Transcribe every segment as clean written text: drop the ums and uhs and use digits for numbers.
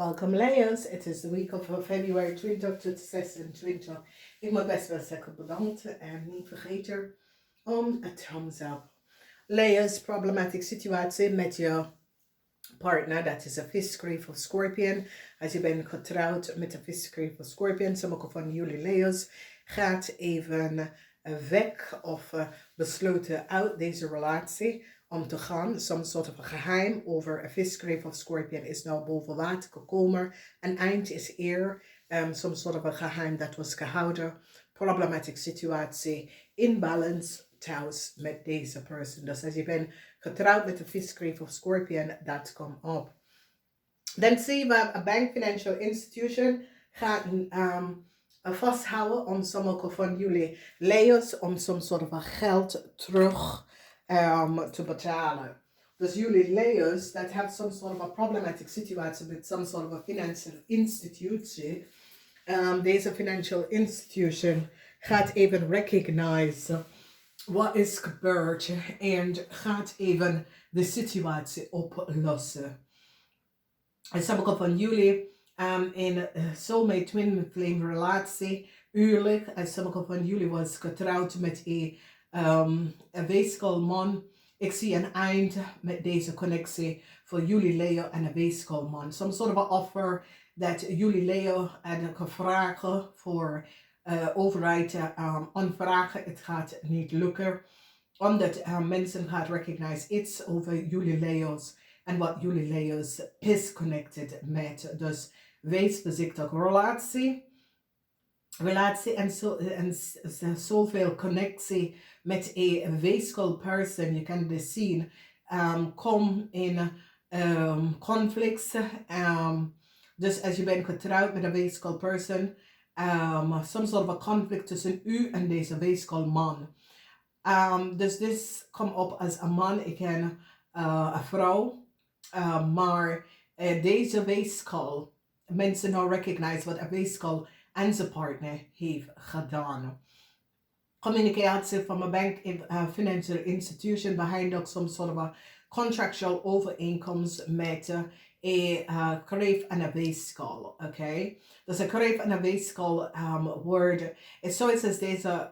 Welcome Leeuws, het is de week of Februari 20 tot 26. Ik moet best wel zeggen bedankt en niet vergeten om een thumbs up. Leeuws, problematic situatie met je partner, dat is een visgreep of scorpion. Als je bent getrouwd met een visgreep of scorpion, sommige van jullie Leeuws gaat even weg of besloten uit deze relatie om te gaan. Some sort of een geheim over een visgreep of scorpion is nou boven water gekomen. Een eind is eer. Some sort of een geheim dat was gehouden. Problematic situatie. Imbalance thuis met deze persoon. Dus als je bent getrouwd met een visgreep of scorpion, dat komt op. Dan zie je een bank financial institution gaat vasthouden om sommige van jullie Leeuws om some sort of geld terug te betalen. Dus jullie Leeuws that have some sort of a problematic situatie with some sort of a financial institutie. Deze financial institution gaat even recognize wat is gebeurd en gaat even de situatie oplossen. En sommige van jullie in soulmate twin flame relatie, huwelijk, en sommige van jullie was getrouwd met een weeskal man. Ik zie een eind met deze connectie voor jullie Leo en een weeskal man. Some sort of offer dat jullie Leo hadden gevraagd voor overheid aanvragen. Het gaat niet lukken. Omdat mensen gaan recognize iets over jullie Leo's en wat jullie Leo's is connected met. Dus wees voorzichtig. Relatie en zoveel connectie met een weeskal person. Je kan dit zien. Kom in conflicts. Dus als je bent getrouwd met een weeskal person. Some sort of a conflict tussen u en deze weeskal man. Dus dit komt op als een man. Ik ken een vrouw. Maar deze weeskal, mensen nou recognize wat een weeskal en zijn partner heeft gedaan. Communicatie van mijn bank financial institution behind ook some sort of a contractual overeenkomst met een kreef en een weeskal. Okay? Dus een kreef en een weeskal word is zoiets als deze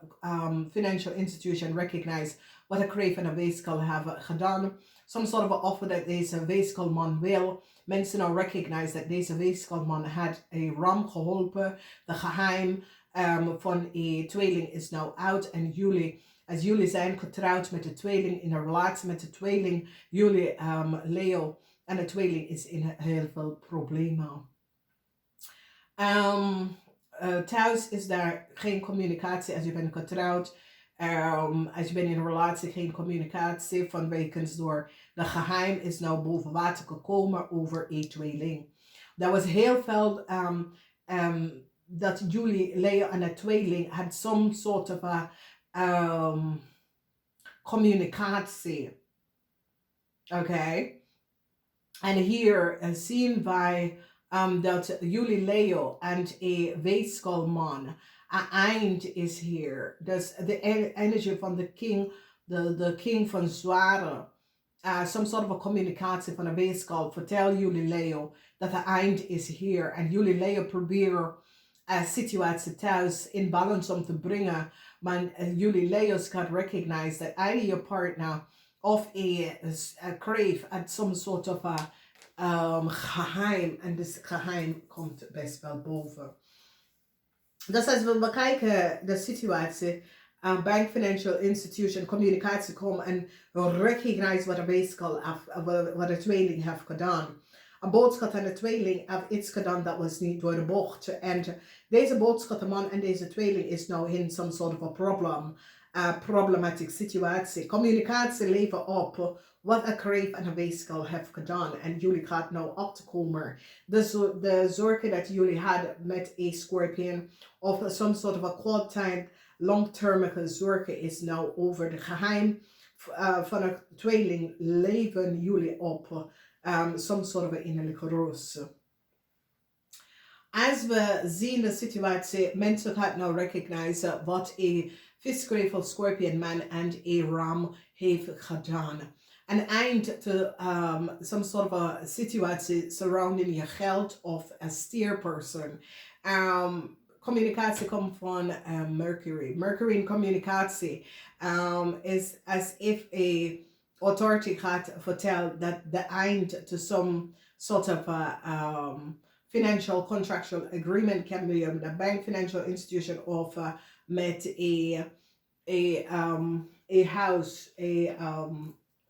financial institution recognize wat een kreef en een weeskal hebben gedaan. Some sort of a offer dat deze weeskalman wil. Mensen nou recognize dat deze weeskalman had een ram geholpen. De geheim van een tweeling is nou uit. En jullie, als jullie zijn getrouwd met de tweeling, in een relatie met de tweeling, jullie Leo en de tweeling is in heel veel problemen. Thuis is daar geen communicatie als je bent getrouwd. Als je bent in een relatie, geen communicatie vanwege door de geheim is nou boven water gekomen over een tweeling. Dat was heel veel dat jullie Leo en de tweeling had some sort of a communicatie. Oké. En hier zien wij dat jullie Leo en een weeskalman. Een eind is hier. Dus de energie van de king, de king van zware. Some sort of a communicatie van een weeskal. Vertel jullie Leo dat het eind is hier. En jullie Leo proberen situatie thuis in balance om te brengen. Maar jullie Leo's gaat recognize dat either je partner of een crave at some sort of a geheim. En dus geheim komt best wel boven. Dus als we bekijken de situatie, bank financial institution, communicatie komen en recognize wat de weeskal wat de tweeling heeft gedaan. Een boodschap aan de tweeling heeft iets gedaan dat was niet door de bocht. En deze boodschap, de man en deze tweeling is nou in some sort of a problem. Problematic situatie. Communicatie levert op wat een kreef en een weeskal heeft gedaan. En jullie gaat nou op te komen. Dus de zorgen dat jullie hadden met een scorpion of some sort of a quad-time long-termige zorgen is nou over de geheim van een tweeling leven jullie op. Some sort of a innerlijke roos. Als we zien de situatie, mensen gaan nou recognize wat een visgreep of scorpion man en een ram heeft gedaan. een eind te some sort of a situatie surrounding je geld of a steer person. Communicatie komt van Mercury. Mercury in communicatie is as if a authority gaat vertellen dat de eind to some sort of a financial contractual agreement can be with a bank, financial institution of met a house,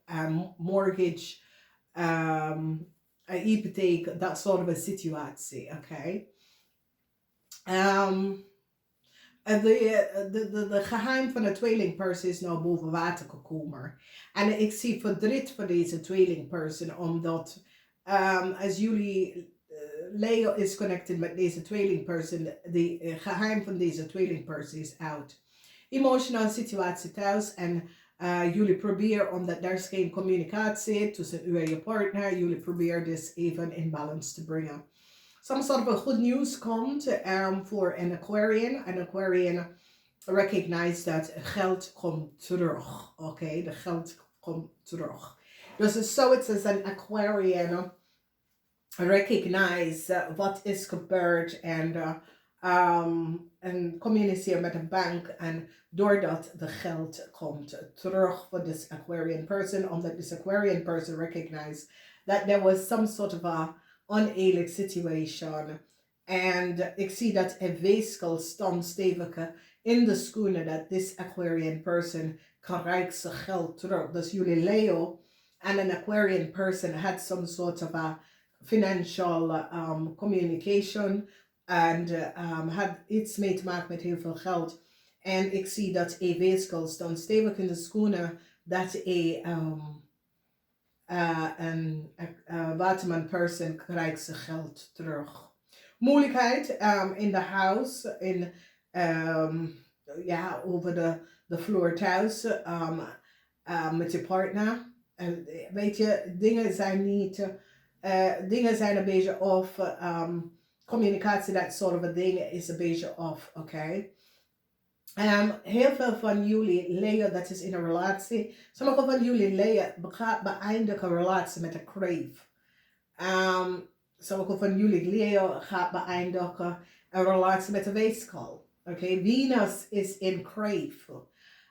a mortgage, a hypotheek, dat soort of a situatie, oké. De geheim van de tweelingperson is nou boven water gekomen. En ik zie verdriet voor deze tweelingperson, omdat als jullie Leo is connected met deze tweelingperson, de geheim van deze tweelingperson is out. Emotionele situatie thuis en jullie proberen, omdat er is geen communicatie tussen u en je partner, jullie proberen dus even in balance te brengen. Some sort of good news komt voor een Aquarian. Een Aquarian recognize dat geld komt terug. Oké, de geld komt terug. Dus het is zoiets als een Aquarian recognize wat is gebeurd en communiceren met een bank. En doordat de geld komt terug voor this Aquarian person, omdat this Aquarian person recognize that there was some sort of a oneerlijk situation. En ik zie dat een weeskel stond stevig in de schoenen dat this Aquarian person krijgt zijn geld terug. Dus jullie Leo en een Aquarian person had some sort of a financial communication en had iets mee te maken met heel veel geld. En ik zie dat een weeskel stond stevig in de schoenen dat een waterman person krijgt zijn geld terug. Moeilijkheid in de house, over de vloer thuis met je partner. Weet je, dingen zijn een beetje off. Communicatie, dat soort van dingen is een beetje off, oké? Heel veel van jullie Leo, dat is in een relatie. Sommige van jullie Leo gaat beëindigen een relatie met een crave. Sommige van jullie Leo gaat beëindigen een relatie met een weeskal. Okay? Venus is in crave.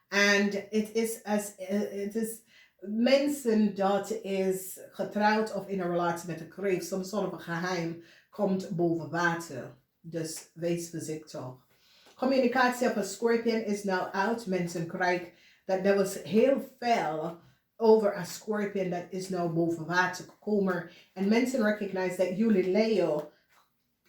En het is mensen dat is getrouwd of in een relatie met een crave. Some sort of een geheim komt boven water. Dus wees voorzichtig. Communicatie op een Scorpion is now out. Mensen krijgen dat er was heel veel over een Scorpion dat is nou boven water gekomen. En mensen recognize dat jullie Leo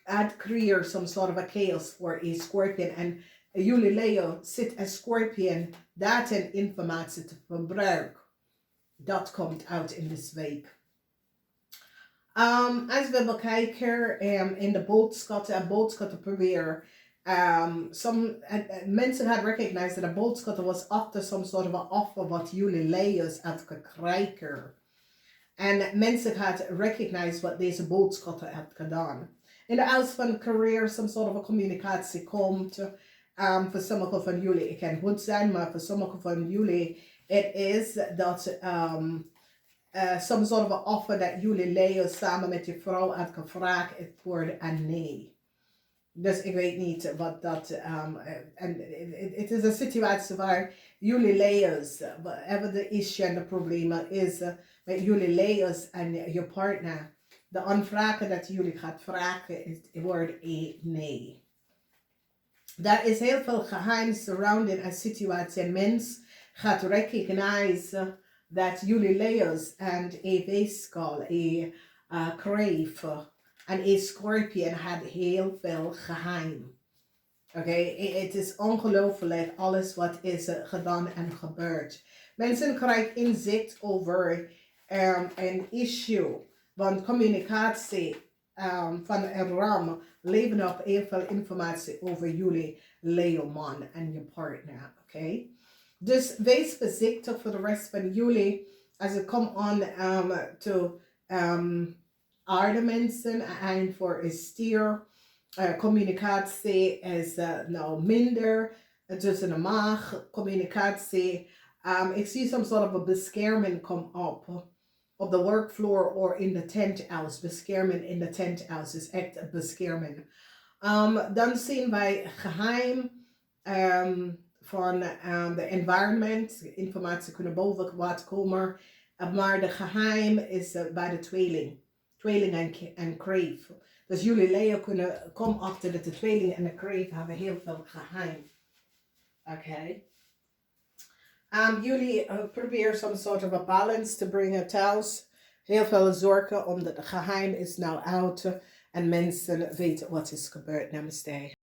had creëerd some sort of a chaos voor een Scorpion. En jullie Leo zit een Scorpion data en informatie te gebruiken. Dat komt uit in deze week. Als we bekijken in de boodschatten proberen. Mensen had recognized dat de boodschatten was after some sort of a offer wat jullie Leo's had gekregen. En mensen had recognized wat deze boodschatten had gedaan. In de huis van career, some sort of a communicatie komt. Voor sommige van jullie, het kan goed zijn, maar voor sommige van jullie, het is dat some sort of a offer dat jullie Leo samen met je vrouw had gevraagd, het wordt een nee. Dus ik weet niet wat dat... en het is een situatie waar jullie Leo's hebben de issue en de problemen is met jullie Leo's en je partner. De aanvragen dat jullie gaat vragen wordt een nee. Er is heel veel geheim surrounding een situatie en mens gaat recognize dat jullie Leo's en een weeskal, een crave en een Scorpion had heel veel geheim. Oké, het is ongelooflijk alles wat is gedaan en gebeurd. Mensen krijgen inzicht over een issue, want communicatie van een ram levert op heel veel informatie over jullie Leo man en je partner. Oké, dus wees voorzichtig voor de rest van jullie als het komt aan to aarde mensen en voor een stier. Communicatie is nou minder tussen de maag. Communicatie Ik zie some sort of a bescherming come up op de workfloor or in de tent house. Bescherming in de tent house is echt een bescherming. Dan zien wij geheim van de environment. Informatie kunnen boven wat komen. Maar de geheim is bij de tweeling. Tweeling en crave. Dus jullie Leo kunnen komen achter dat de tweeling en de crave hebben heel veel geheim. Oké. Jullie proberen some sort of a balance te brengen thuis. Heel veel zorgen omdat het geheim is nou out. En mensen weten wat is gebeurd. Namaste.